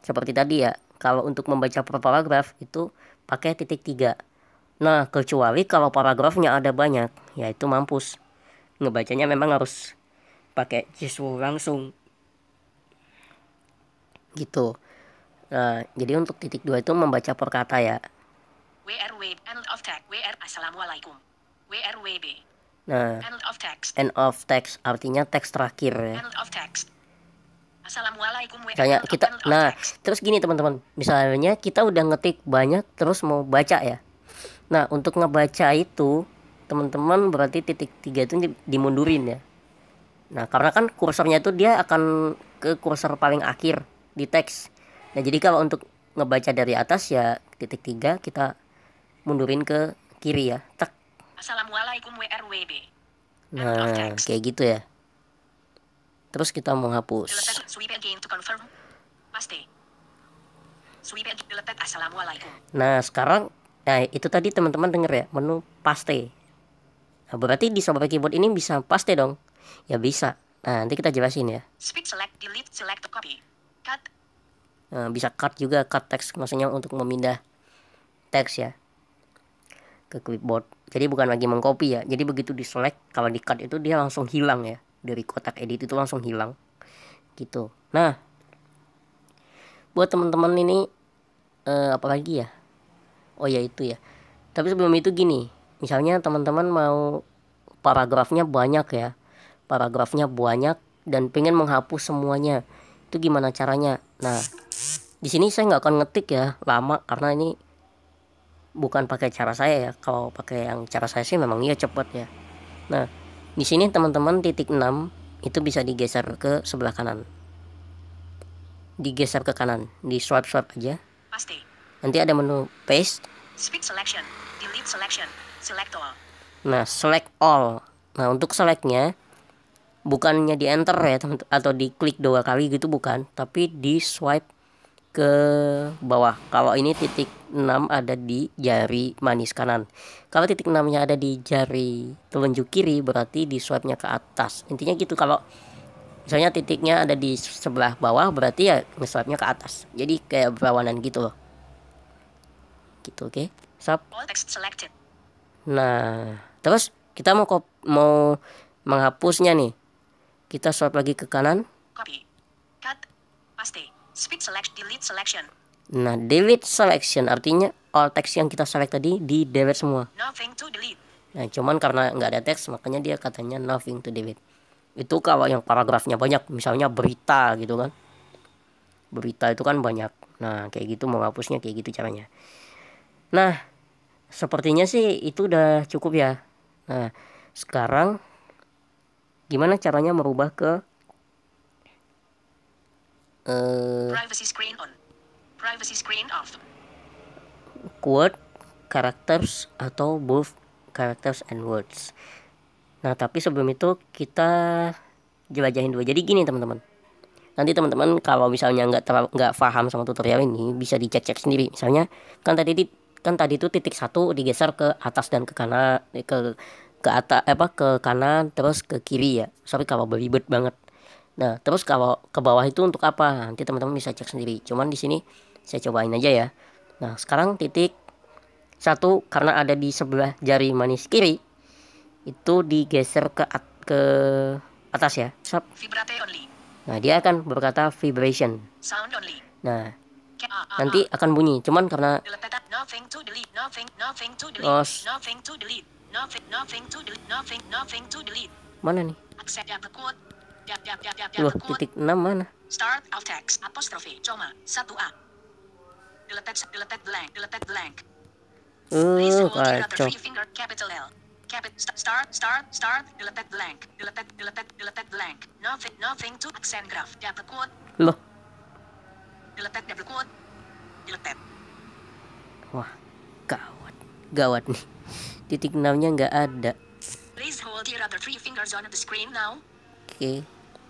[SPEAKER 1] seperti tadi ya. Kalau untuk membaca per paragraf itu pakai titik 3. Nah, kecuali kalau paragrafnya ada banyak, ya itu mampus. Ngebacanya memang harus pakai chisel langsung. Gitu. Nah, jadi untuk titik 2 itu membaca per kata ya.
[SPEAKER 2] WRW. End of text. WR. Assalamualaikum. WRWB.
[SPEAKER 1] Nah,
[SPEAKER 2] End of text.
[SPEAKER 1] end of text artinya teks terakhir ya.
[SPEAKER 2] End of text. Assalamualaikum
[SPEAKER 1] Misalnya kita,
[SPEAKER 2] end of
[SPEAKER 1] nah
[SPEAKER 2] text.
[SPEAKER 1] terus gini teman-teman, misalnya kita udah ngetik banyak terus mau baca ya. Nah untuk ngebaca itu teman-teman berarti titik 3 itu dimundurin ya. Nah karena kan kursornya itu dia akan ke kursor paling akhir di teks. Nah jadi kalau untuk ngebaca dari atas ya titik 3 kita mundurin ke kiri ya. Tak.
[SPEAKER 2] Assalamualaikum WRWB.
[SPEAKER 1] Nah kayak gitu ya. Terus kita mau hapus.
[SPEAKER 2] Delete swipe again to confirm. Paste. Swipe again. Delete assalamualaikum.
[SPEAKER 1] Nah sekarang, nah itu tadi teman-teman denger ya, menu paste. Nah, berarti di software keyboard ini bisa paste dong? Ya bisa. Nah nanti kita jelasin ya.
[SPEAKER 2] Speed select, delete, select, copy. Cut.
[SPEAKER 1] Nah, bisa cut juga, cut teks, maksudnya untuk memindah teks ya ke clipboard. Jadi bukan lagi mengcopy ya. Jadi begitu di select, kalau di cut itu dia langsung hilang ya. Dari kotak edit itu langsung hilang. Gitu. Nah, buat teman-teman ini apa lagi ya? Oh ya itu ya. Tapi sebelum itu gini, misalnya teman-teman mau paragrafnya banyak ya. Paragrafnya banyak dan pengen menghapus semuanya. Itu gimana caranya? Nah, di sini saya nggak akan ngetik ya lama karena ini bukan pakai cara saya ya. Kalau pakai yang cara saya sih memang iya cepet ya. Nah, di sini teman-teman titik 6 itu bisa digeser ke sebelah kanan. Digeser ke kanan, di swipe aja.
[SPEAKER 2] Paste.
[SPEAKER 1] Nanti ada menu paste.
[SPEAKER 2] Speed selection, delete selection, select all.
[SPEAKER 1] Nah, select all. Nah, untuk selectnya bukannya di enter ya atau di klik 2 kali gitu bukan, tapi di swipe ke bawah. Kalau ini titik 6 ada di jari manis kanan. Kalau titik 6-nya ada di jari telunjuk kiri berarti di swipe-nya ke atas. Intinya gitu. Kalau misalnya titiknya ada di sebelah bawah berarti ya nge-swipe-nya ke atas. Jadi kayak berlawanan gitu loh. Gitu, oke. Sap.
[SPEAKER 2] All text selected.
[SPEAKER 1] Nah, terus kita mau menghapusnya nih. Kita swipe lagi ke kanan.
[SPEAKER 2] Copy. Cut. Paste. Speed select, delete selection.
[SPEAKER 1] Nah, delete selection artinya all text yang kita select tadi di delete semua.
[SPEAKER 2] Nothing to delete.
[SPEAKER 1] Nah, cuman karena nggak ada teks makanya dia katanya nothing to delete. Itu kalau yang paragrafnya banyak, misalnya berita gitu kan. Berita itu kan banyak. Nah, kayak gitu mau hapusnya kayak gitu caranya. Nah, sepertinya sih itu udah cukup ya. Nah, sekarang gimana caranya merubah ke
[SPEAKER 2] Privacy screen on. Privacy screen off.
[SPEAKER 1] word, characters, atau both characters and words. Nah, tapi sebelum itu kita jelajahin dulu. Jadi gini teman-teman. Nanti teman-teman kalau misalnya nggak paham sama tutorial ini bisa dicek-cek sendiri. Misalnya kan tadi itu titik 1 digeser ke atas dan ke kanan, ke atas ke kanan terus ke kiri ya. Sorry kalau belibet banget. Nah, terus kalau ke bawah itu untuk apa? Nanti teman-teman bisa cek sendiri. Cuman di sini saya cobain aja ya. Nah, sekarang titik 1 karena ada di sebelah jari manis kiri itu digeser ke atas ya. Sap.
[SPEAKER 2] Vibrate only.
[SPEAKER 1] Nah, dia akan berkata vibration.
[SPEAKER 2] Sound only.
[SPEAKER 1] Nah, nanti akan bunyi. Cuman karena
[SPEAKER 2] Nothing to delete. Nothing to delete.
[SPEAKER 1] oh,
[SPEAKER 2] Nothing to delete. Nothing to delete. Nothing to delete.
[SPEAKER 1] mana nih?
[SPEAKER 2] Accept the code.
[SPEAKER 1] Loh, titik 6 mana?
[SPEAKER 2] Start of text apostrophe coma 1A. Deleted blank. Deleted blank. Please hold the other
[SPEAKER 1] Kacau.
[SPEAKER 2] 3 finger capital L. Start, deleted blank, deleted blank, nothing to accent graph, double quote,
[SPEAKER 1] Loh,
[SPEAKER 2] deleted double quote, deleted.
[SPEAKER 1] wah, gawat nih. Titik 6-nya nggak ada.
[SPEAKER 2] Please hold your other 3 fingers on the screen now.
[SPEAKER 1] Oke,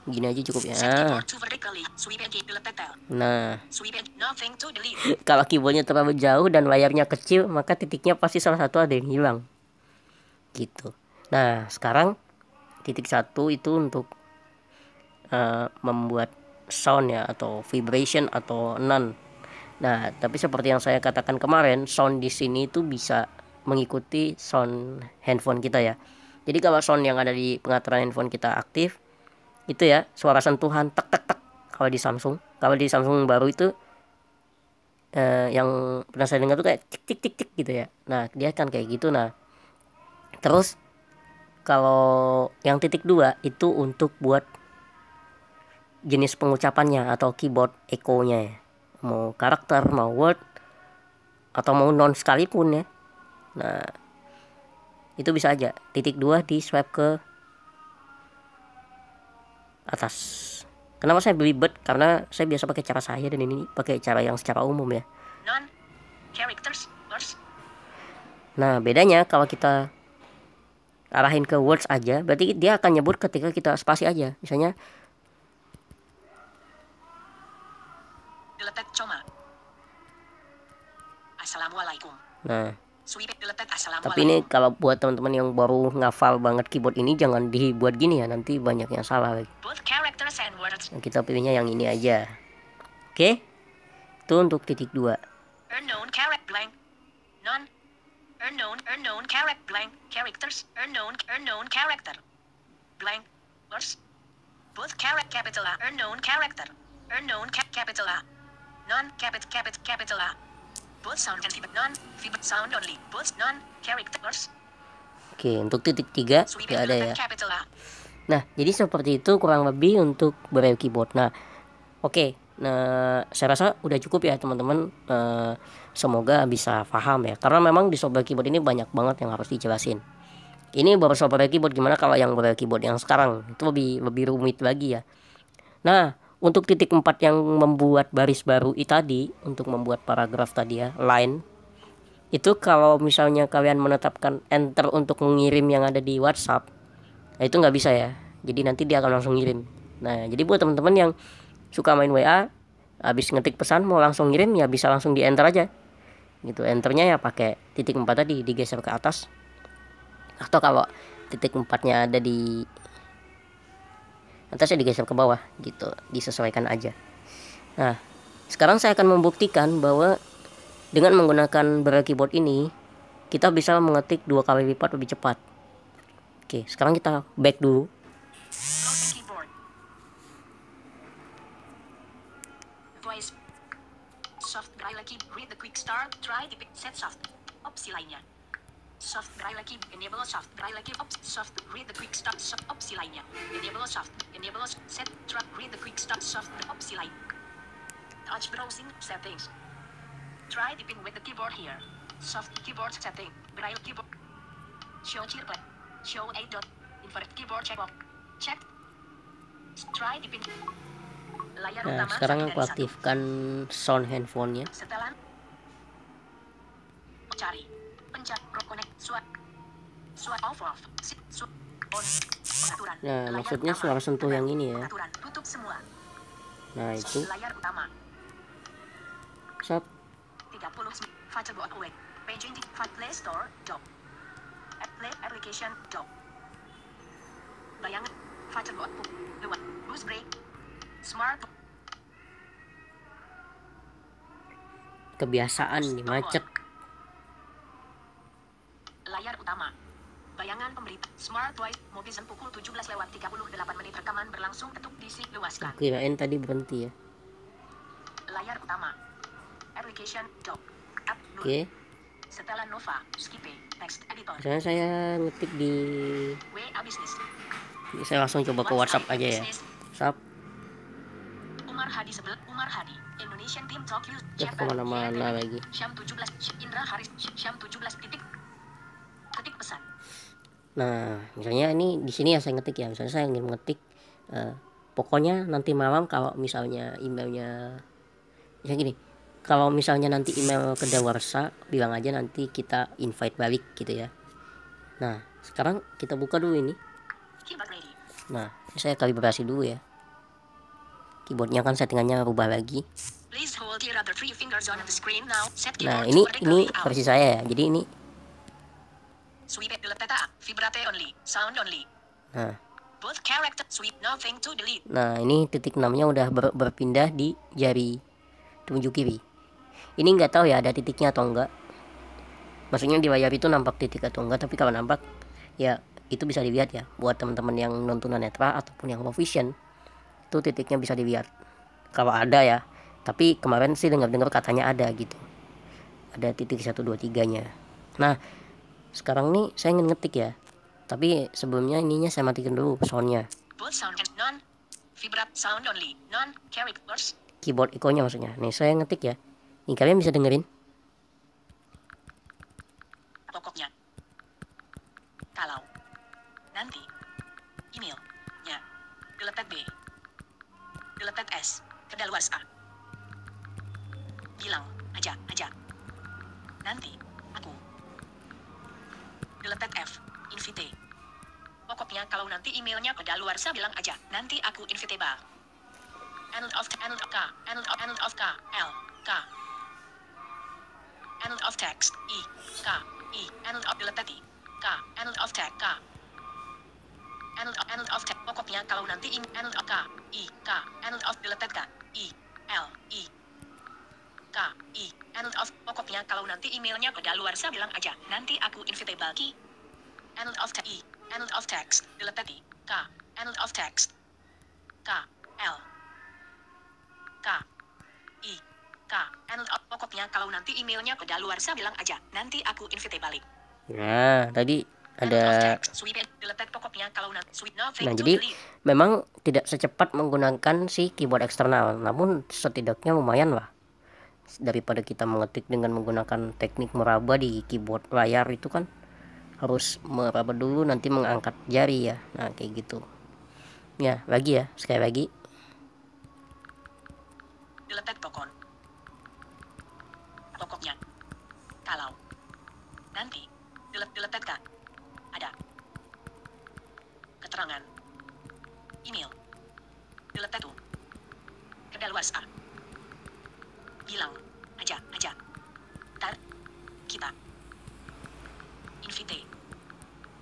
[SPEAKER 1] gini aja cukup ya.
[SPEAKER 2] Set keyboard to vertically, sweep and deleted L.
[SPEAKER 1] Nah,
[SPEAKER 2] Sweep and nothing to delete.
[SPEAKER 1] kalau keyboardnya terlalu jauh dan layarnya kecil, maka titiknya pasti salah satu ada yang hilang. Gitu. Nah, sekarang titik 1 itu untuk membuat sound ya, atau vibration atau none. Nah, tapi seperti yang saya katakan kemarin, sound di sini itu bisa mengikuti sound handphone kita ya. Jadi kalau sound yang ada di pengaturan handphone kita aktif, itu ya suara sentuhan tek tek tek kalau di Samsung. Kalau di Samsung baru itu yang pernah saya dengar tuh kayak tik tik tik tik gitu ya. Nah, dia kan kayak gitu. Nah, terus kalau yang titik 2 itu untuk buat jenis pengucapannya atau keyboard echo-nya ya. Mau karakter, mau word, atau mau non sekalipun ya. Nah, itu bisa aja. Titik 2 di swipe ke atas. Kenapa saya belibet? Karena saya biasa pakai cara saya dan ini pakai cara yang secara umum ya.
[SPEAKER 2] Non characters words.
[SPEAKER 1] Nah, bedanya kalau kita arahin ke words aja, berarti dia akan nyebut ketika kita spasi aja. Misalnya
[SPEAKER 2] Deleted coma. Assalamualaikum.
[SPEAKER 1] nah,
[SPEAKER 2] Sweep deleted
[SPEAKER 1] tapi
[SPEAKER 2] assalamualaikum.
[SPEAKER 1] ini kalau buat teman-teman yang baru ngafal banget keyboard ini, jangan dibuat gini ya, nanti banyak yang salah lagi.
[SPEAKER 2] Both characters and words.
[SPEAKER 1] Nah, kita pilihnya yang ini aja. Oke, itu untuk titik 2.
[SPEAKER 2] Unknown character blank. Non. Unknown character blank. Characters. Unknown character. Blank. Words. Both capital A. Unknown character. Unknown capital A. Non capital A. Both sound and non sound only. Both non characters.
[SPEAKER 1] Oke, untuk titik 3
[SPEAKER 2] Sweep
[SPEAKER 1] nggak ada ya.
[SPEAKER 2] capital A.
[SPEAKER 1] Nah, jadi seperti itu kurang lebih untuk braille keyboard. Nah, oke. Nah, saya rasa udah cukup ya teman-teman. Semoga bisa paham ya. Karena memang di software keyboard ini banyak banget yang harus dijelasin. Ini baru software keyboard, gimana kalau yang braille keyboard yang sekarang itu lebih rumit lagi ya. Nah, untuk titik 4 yang membuat baris baru tadi, untuk membuat paragraf tadi ya, line, itu kalau misalnya kalian menetapkan enter untuk mengirim yang ada di WhatsApp, nah itu nggak bisa ya. Jadi nanti dia akan langsung ngirim. Nah, jadi buat teman-teman yang suka main WA, habis ngetik pesan mau langsung ngirim, ya bisa langsung di enter aja. Gitu, enternya ya pakai titik 4 tadi, digeser ke atas. Atau kalau titik 4-nya ada di atasnya, digeser ke bawah gitu, disesuaikan aja. Nah, sekarang saya akan membuktikan bahwa dengan menggunakan braille keyboard ini kita bisa mengetik 2 kali lipat lebih cepat. Oke, sekarang kita back dulu.
[SPEAKER 2] Closing keyboard. Voice. Soft braille key. Read the quick start. Try the set soft. Opsi lainnya. Soft braille key. Enable soft braille key. Soft. Read the quick start. Soft. Opsi lainnya. Enable soft. Enable set. Try. Read the quick start. Soft. Opsi lain. Touch browsing settings. Try typing with the keyboard here. Soft keyboard setting. Braille keyboard. Show cheerplay. Show 8 dot. Invert keyboard check box. Check. Try typing. Layar
[SPEAKER 1] Nah,
[SPEAKER 2] utama.
[SPEAKER 1] sekarang
[SPEAKER 2] satu
[SPEAKER 1] aku
[SPEAKER 2] dari satu.
[SPEAKER 1] aktifkan sound handphonenya.
[SPEAKER 2] Setelan. Cari. Pencet. Connect. Suara off. On. Pengaturan.
[SPEAKER 1] Nah,
[SPEAKER 2] Layar
[SPEAKER 1] maksudnya
[SPEAKER 2] utama.
[SPEAKER 1] suara sentuh yang ini ya.
[SPEAKER 2] Pengaturan. Tutup semua.
[SPEAKER 1] Nah, itu
[SPEAKER 2] Layar utama.
[SPEAKER 1] sap.
[SPEAKER 2] 30. Fighterboard away. Paging di Play Store. Job. Play application. Job. Bayangan. Fighterboard. 2. Boost break. Smart.
[SPEAKER 1] Kebiasaan nih macet.
[SPEAKER 2] Layar utama. Tayangan pemberita Smart Voice Mobizen pukul 17:38 rekaman berlangsung ketuk diisi luaskan.
[SPEAKER 1] Kirain tadi berhenti ya.
[SPEAKER 2] Layar utama. Application dock. App
[SPEAKER 1] Oke.
[SPEAKER 2] Setelan Nova, Skipe, text editor.
[SPEAKER 1] Misalnya saya ngetik di,
[SPEAKER 2] WA Business.
[SPEAKER 1] saya langsung coba ke WhatsApp aja ya. WhatsApp.
[SPEAKER 2] Umar Hadi Umar Hadi, Indonesian Team Talk News.
[SPEAKER 1] Ya kemana-mana lagi.
[SPEAKER 2] Syam 17, Indra Haris, Syam 17 titik. Ketik pesan.
[SPEAKER 1] Nah, misalnya ini di sini ya saya ngetik ya. Misalnya saya ingin ngetik pokoknya nanti malam kalau misalnya emailnya, misalnya gini, kalau misalnya nanti email kedaluarsa, bilang aja nanti kita invite balik gitu ya. Nah, sekarang kita buka dulu ini.
[SPEAKER 2] Keyboard ready.
[SPEAKER 1] Nah, ini saya kalibrasi dulu ya. Keyboardnya kan settingannya rubah lagi.
[SPEAKER 2] Please hold your other three fingers on the screen now. Set
[SPEAKER 1] Nah,
[SPEAKER 2] keyboard
[SPEAKER 1] ini
[SPEAKER 2] to vertically out.
[SPEAKER 1] versi saya ya. Jadi ini.
[SPEAKER 2] Sweep delete data, vibrate only, sound only.
[SPEAKER 1] Nah,
[SPEAKER 2] Both character sweep, nothing to delete.
[SPEAKER 1] nah ini titik 6-nya udah berpindah di jari telunjuk kiri. Ini nggak tahu ya ada titiknya atau enggak. Maksudnya di layar itu nampak titik atau enggak, tapi kalau nampak ya itu bisa dilihat ya. Buat teman-teman yang non tunanetra ataupun yang low vision, itu titiknya bisa dilihat. Kalau ada ya. Tapi kemarin sih dengar-dengar katanya ada gitu. Ada titik 1 2 3-nya. Nah, sekarang nih saya ingin ngetik ya. Tapi sebelumnya ininya saya matikan dulu soundnya.
[SPEAKER 2] Both sound and non vibrate sound only, non characters.
[SPEAKER 1] Keyboard ikonnya maksudnya. Nih saya ngetik ya. Nih kalian bisa dengerin.
[SPEAKER 2] Pokoknya kalau nanti emailnya deleted B deleted S kedaluarsa bilang aja nanti aku deleted F invite. Pokoknya kalau nanti emailnya kedaluarsa bilang aja nanti aku invitable. End of K L K end of text I K I end of deleted I K end of text K end of text. Pokoknya kalau nanti end of K I K end of deleted K I L I K I end of. Pokoknya kalau nanti emailnya kedaluarsa bilang aja nanti aku invitable ki end of text I end of text deleted I K end of text K L K I K end of. Pokoknya kalau nanti emailnya kedaluarsa bilang aja nanti aku invite balik.
[SPEAKER 1] Nah, tadi ada. Nah, jadi memang tidak secepat menggunakan si keyboard eksternal, namun setidaknya lumayan lah. Daripada kita mengetik dengan menggunakan teknik meraba di keyboard layar itu kan harus meraba dulu nanti mengangkat jari ya. Nah, kayak gitu. Ya, lagi ya, sekali lagi.
[SPEAKER 2] Deleted pokoknya kalau nanti deleted kan ada keterangan email deleted tuh kedaluarsa bilang aja ntar kita invite.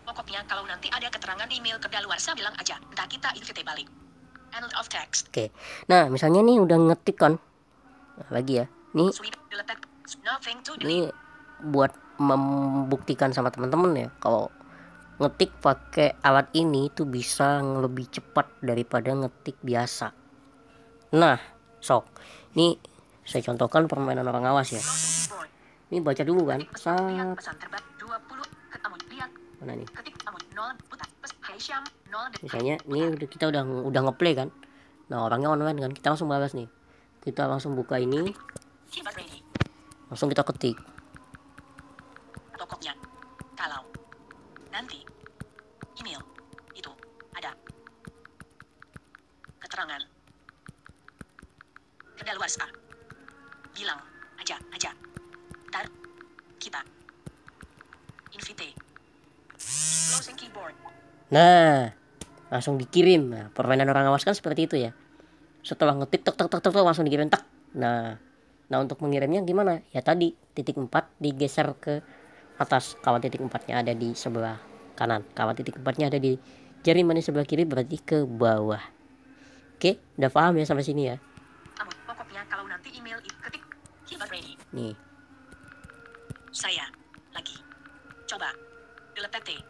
[SPEAKER 2] Pokoknya kalau nanti ada keterangan email kedaluarsa bilang aja ntar kita invite balik. End of text.
[SPEAKER 1] Oke. Nah, misalnya nih udah ngetik kan. Nah, lagi ya. Nih ini buat membuktikan sama teman-teman ya kalau ngetik pakai alat ini tuh bisa lebih cepat daripada ngetik biasa. Nah, sok. Ini saya contohkan permainan orang awas ya. Ini baca dulu kan. Mana nih? Misalnya ini kita udah ngeplay kan. Nah, orangnya online kan. Kita langsung balas nih. Kita langsung buka ini. Langsung kita ketik.
[SPEAKER 2] Pokoknya kalau nanti email itu ada keterangan kedaluarsa bilang aja ntar kita invite closing keyboard.
[SPEAKER 1] Nah, langsung dikirim. Nah, permainan orang awas kan seperti itu ya. Setelah ngetik tek langsung dikirim tak. Nah, untuk mengirimnya gimana? Ya tadi titik 4 digeser ke atas. Kalau titik 4-nya ada di sebelah kanan, kalau titik 4-nya ada di jari manis sebelah kiri berarti ke bawah. Oke, udah paham ya sampai sini ya?
[SPEAKER 2] Pokoknya kalau nanti email ketik keyboard ready.
[SPEAKER 1] Nih.
[SPEAKER 2] Saya lagi coba deleted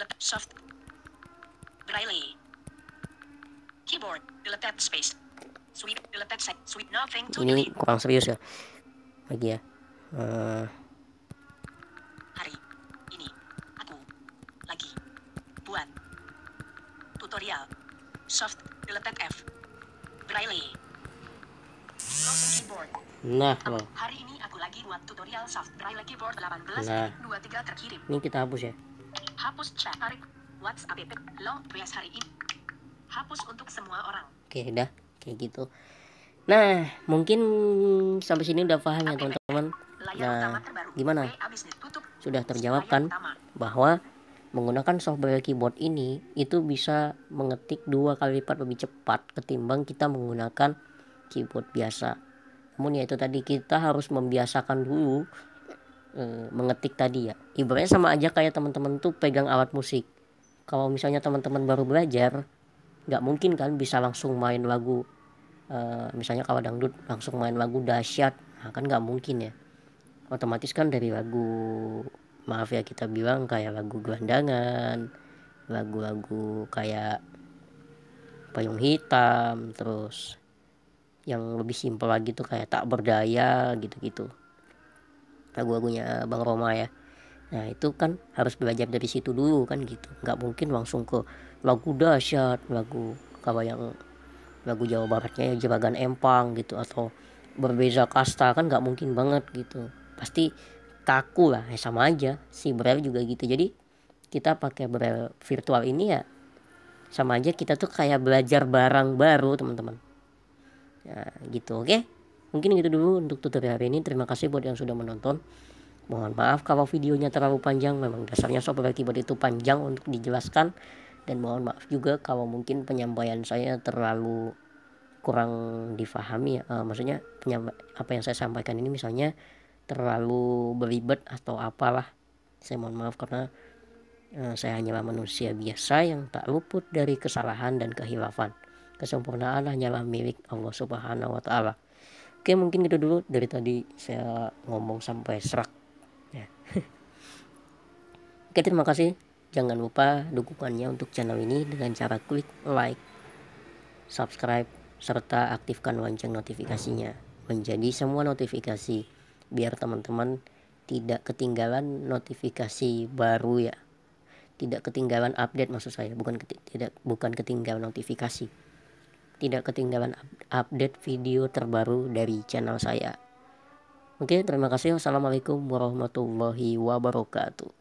[SPEAKER 2] delete soft braille keyboard delete space sweep delete side sweep nothing to
[SPEAKER 1] Ini
[SPEAKER 2] delete
[SPEAKER 1] kurang serius ya lagi ya.
[SPEAKER 2] hari ini aku lagi buat tutorial soft delete F braille closing keyboard.
[SPEAKER 1] Nah loh,
[SPEAKER 2] Hari ini aku lagi buat tutorial soft braille keyboard 18
[SPEAKER 1] Nah.
[SPEAKER 2] 23 terkirim.
[SPEAKER 1] ini kita hapus ya.
[SPEAKER 2] Hapus chat tarik WhatsApp long press hari ini. Hapus untuk semua orang.
[SPEAKER 1] Oke udah kayak gitu. Nah mungkin sampai sini udah paham ya teman-teman.
[SPEAKER 2] Layar utama
[SPEAKER 1] Nah
[SPEAKER 2] terbaru.
[SPEAKER 1] gimana,
[SPEAKER 2] WA Business tutup.
[SPEAKER 1] sudah terjawab
[SPEAKER 2] Layar
[SPEAKER 1] kan
[SPEAKER 2] utama.
[SPEAKER 1] bahwa menggunakan software keyboard ini itu bisa mengetik 2 kali lipat lebih cepat ketimbang kita menggunakan keyboard biasa. Namun ya itu tadi, kita harus membiasakan dulu mengetik tadi ya. Ibaratnya sama aja kayak teman-teman tuh pegang alat musik. Kalau misalnya teman-teman baru belajar, nggak mungkin kan bisa langsung main lagu, misalnya kalau dangdut langsung main lagu dahsyat, nah kan nggak mungkin ya. Otomatis kan dari lagu, maaf ya kita bilang kayak lagu gelandangan, lagu-lagu kayak payung hitam, terus yang lebih simpel lagi tuh kayak tak berdaya gitu-gitu, lagu-lagunya Bang Roma ya. Nah itu kan harus belajar dari situ dulu kan gitu, nggak mungkin langsung ke lagu dahsyat, lagu kalau yang lagu Jawa Baratnya ya Juragan Empang gitu, atau berbeza kasta, kan nggak mungkin banget gitu, pasti kaku lah ya. Sama aja si Braille juga gitu. Jadi kita pakai Braille virtual ini ya sama aja kita tuh kayak belajar barang baru teman-teman ya gitu. Oke mungkin gitu dulu untuk tutorial hari ini. Terima kasih buat yang sudah menonton. Mohon maaf kalau videonya terlalu panjang, memang dasarnya software keyboard itu panjang untuk dijelaskan. Dan mohon maaf juga kalau mungkin penyampaian saya terlalu kurang difahami ya. Maksudnya apa yang saya sampaikan ini misalnya terlalu beribet atau apalah, saya mohon maaf karena saya hanyalah manusia biasa yang tak luput dari kesalahan dan kehilafan. Kesempurnaan hanyalah milik Allah Subhanahu wa Ta'ala. Oke mungkin gitu dulu, dari tadi saya ngomong sampai serak ya. Oke terima kasih. Jangan lupa dukungannya untuk channel ini dengan cara klik like, subscribe, serta aktifkan lonceng notifikasinya menjadi semua notifikasi biar teman-teman tidak ketinggalan notifikasi baru ya. Tidak ketinggalan update, maksud saya bukan ketinggalan notifikasi, tidak ketinggalan update video terbaru dari channel saya. Oke terima kasih. Wassalamualaikum warahmatullahi wabarakatuh.